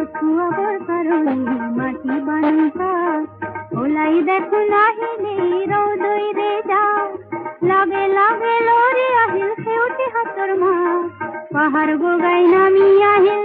छुआबर कारणे माटी बानुका ओलाई देखो नाहिले रौदई रे जा लागे लागे लोरी আহিল সেউটি হাতৰ মা পাহাড় বগাই নামি আহিল